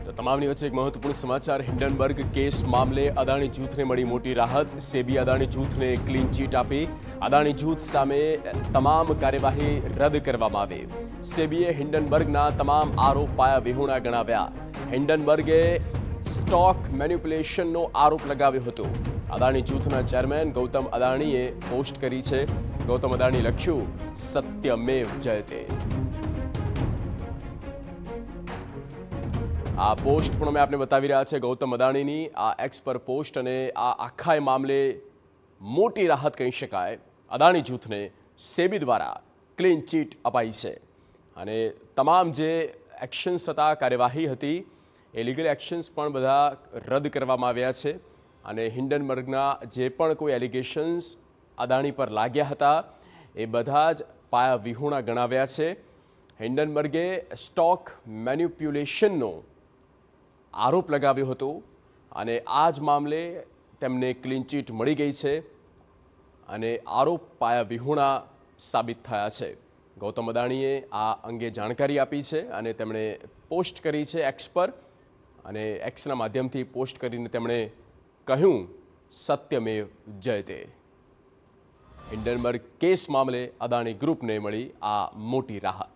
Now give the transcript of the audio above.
તો તમામની વચ્ચે એક મહત્વપૂર્ણ સમાચાર હિન્ડનબર્ગ કેસ મામલે અદાણી જૂથને મળી મોટી રાહત। સેબી અદાણી જૂથને ક્લીન ચીટ આપી। અદાણી જૂથ સામે તમામ કાર્યવાહી રદ કરવામાં આવી। સેબીએ હિન્ડનબર્ગના તમામ આરોપ પાયા વિહોણા ગણાવ્યા। હિન્ડનબર્ગે સ્ટોક મેનિપ્યુલેશનનો આરોપ લગાવ્યો હતો। અદાણી જૂથના ચેરમેન ગૌતમ અદાણીએ પોસ્ટ કરી છે। ગૌતમ અદાણી લખ્યું, સત્યમેવ જયતે। આ પોસ્ટ પણ અમે આપને બતાવી રહ્યા છે ગૌતમ અદાણીની આ એક્સ પર પોસ્ટ, અને આ આખા મામલે મોટી રાહત કહી શકાય। અદાણી જૂથને સેબી દ્વારા ક્લીન ચીટ અપાઈ છે અને તમામ જે એક્શન્સ હતા, કાર્યવાહી હતી, એ લીગલ એક્શન્સ પણ બધા રદ કરવામાં આવ્યા છે અને હિન્ડનબર્ગના જે પણ કોઈ એલિગેશન્સ અદાણી પર લાગ્યા હતા એ બધા જ પાયા વિહોણા ગણાવ્યા છે। હિન્ડનબર્ગે સ્ટોક મેનિપ્યુલેશનનો આરોપ લગાવ્યો હતો અને આ જ મામલે તેમને ક્લીન ચીટ મળી ગઈ છે અને આરોપ પાયા વિહોણા સાબિત થયા છે। ગૌતમ અદાણીએ આ અંગે જાણકારી આપી છે અને તેમણે પોસ્ટ કરી છે એક્સ પર, અને એક્સના માધ્યમથી પોસ્ટ કરીને તેમણે કહ્યું, સત્યમેવ જયતે। હિન્ડનબર્ગ કેસ મામલે અદાણી ગ્રુપને મળી આ મોટી રાહત।